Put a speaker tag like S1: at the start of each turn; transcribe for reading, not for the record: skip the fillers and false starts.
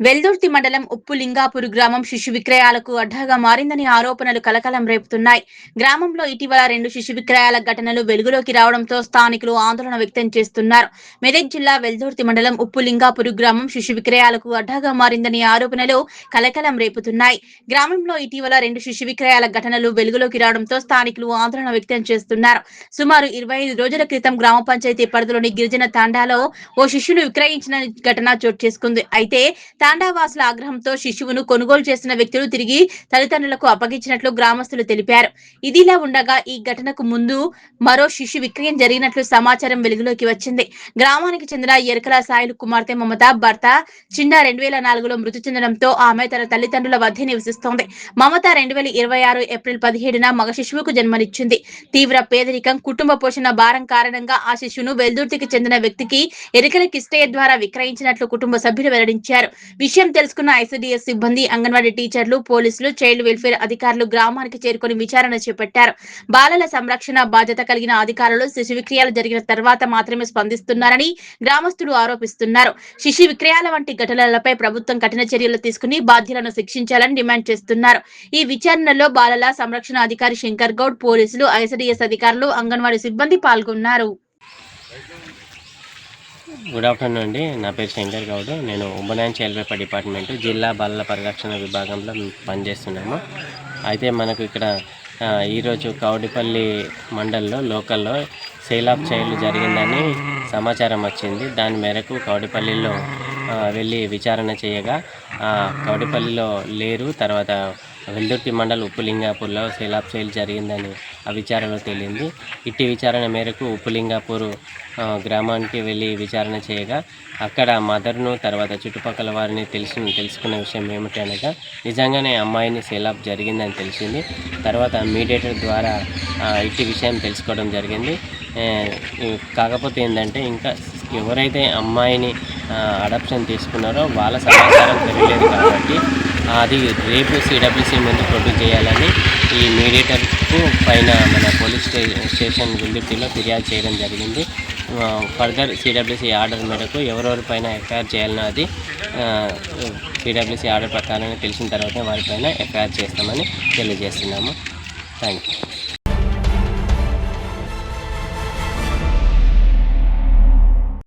S1: వెల్దుర్తి మండలం ఉప్పులింగాపూర్ గ్రామం శిశు విక్రయాలకు అడ్డాగా మారిందని ఆరోపణలు కలకలం రేపుతున్నాయి. గ్రామంలో ఇటీవల 2 శిశు విక్రయాల ఘటనలు వెలుగులోకి రావడంతో స్థానికులు ఆందోళన వ్యక్తం చేస్తున్నారు. మెదక్ జిల్లా వెల్దుర్తి మండలం ఉప్పులింగాపూర్ గ్రామం శిశు విక్రయాలకు అడ్డాగా మారిందని ఆరోపణలు కలకలం రేపుతున్నాయి. గ్రామంలో ఇటీవల 2 శిశు విక్రయాల ఘటనలు వెలుగులోకి రావడంతో స్థానికులు ఆందోళన వ్యక్తం చేస్తున్నారు. సుమారు 25 రోజుల క్రితం గ్రామ పంచాయతీ పరిధిలోని గిరిజన తాండాలో ఓ శిశువును విక్రయించిన ఘటన చోటు చేసుకుంది. అయితే తాండావాసుల ఆగ్రహంతో శిశువును కొనుగోలు చేసిన వ్యక్తులు తిరిగి తల్లిదండ్రులకు అప్పగించినట్లు గ్రామస్తులు తెలిపారు. ఇదిలా ఉండగా ఈ ఘటనకు ముందు మరో శిశు విక్రయం జరిగినట్లు సమాచారం వెలుగులోకి వచ్చింది. గ్రామానికి చెందిన ఎరకల సాయిలు కుమార్తె మమత భర్త చిన్న 2004లో మృతి చెందడంతో ఆమె తన తల్లిదండ్రుల వద్ద నివసిస్తోంది. మమత 2026 ఏప్రిల్ 17న మగ శిశువుకు జన్మనిచ్చింది. తీవ్ర పేదరికం, కుటుంబ పోషణ భారం కారణంగా ఆ శిశువును వెల్దుర్తికి చెందిన వ్యక్తికి ఎరకల కిష్టయ్య ద్వారా విక్రయించినట్లు కుటుంబ సభ్యులు వెల్లడించారు. విషయం తెలుసుకున్న ఐసీడీఎస్ సిబ్బంది, అంగన్వాడీ టీచర్లు, పోలీసులు, చైల్డ్ వెల్ఫేర్ అధికారులు గ్రామానికి చేరుకుని విచారణ చేపట్టారు. బాలల సంరక్షణ బాధ్యత కలిగిన అధికారులు శిశు విక్రయాలు జరిగిన తర్వాత మాత్రమే స్పందిస్తున్నారని గ్రామస్తులు ఆరోపిస్తున్నారు. శిశు విక్రయాల వంటి ఘటనలపై ప్రభుత్వం కఠిన చర్యలు తీసుకుని బాధ్యులను శిక్షించాలని డిమాండ్ చేస్తున్నారు. ఈ విచారణలో బాలల సంరక్షణ అధికారి శంకర్ గౌడ్, పోలీసులు, ఐసీడీఎస్ అధికారులు, అంగన్వాడీ సిబ్బంది పాల్గొన్నారు.
S2: గుడ్ ఆఫ్టర్నూన్ అండి. నా పేరు శంకర్ గౌడ్. నేను women and child welfare department జిల్లా బాలల పరిరక్షణ విభాగంలో పనిచేస్తున్నాము. అయితే మనకు ఇక్కడ ఈరోజు కౌడిపల్లి మండల్లో లోకల్లో సేల్ ఆఫ్ చైల్డ్ జరిగిందని సమాచారం వచ్చింది. దాని మేరకు కౌడిపల్లిలో వెళ్ళి విచారణ చేయగా కౌడిపల్లిలో లేరు. తర్వాత వెల్దుర్తి మండల్ ఉప్పులింగాపూర్లో సేల్ ఆఫ్ చైల్డ్ జరిగిందని ఆ విచారణలో తేలింది. ఇట్టి విచారణ మేరకు ఉప్పులింగాపూర్ గ్రామానికి వెళ్ళి విచారణ చేయగా అక్కడ మదర్ను తర్వాత చుట్టుపక్కల వారిని తెలుసుకున్న విషయం ఏమిటి అనగా నిజంగానే అమ్మాయిని సేల్ ఆఫ్ జరిగిందని తెలిసింది. తర్వాత మీడియేటర్ ద్వారా ఇట్టి విషయం తెలుసుకోవడం జరిగింది. కాకపోతే ఏంటంటే ఇంకా ఎవరైతే అమ్మాయిని అడాప్షన్ తీసుకున్నారో వాళ్ళ సమాచారం తెలియలేదు కాబట్టి అది రేపు సిడబ్ల్యూసీ ముందు ప్రొడ్యూస్ చేయాలని ఈ మీడియేటర్కు పైన మన పోలీస్ స్టేషన్ వెల్దుర్తిలో ఫిర్యాదు చేయడం జరిగింది. ఫర్దర్ సిడబ్ల్యూసీ ఆర్డర్ మేరకు ఎవరెవరిపైన ఎఫ్ఐఆర్ చేయాలనో అది సిడబ్ల్యూసీ ఆర్డర్ ప్రకారం తెలిసిన తర్వాత వారిపైన ఎఫ్ఐఆర్ చేస్తామని తెలియజేస్తున్నాము. Thank you.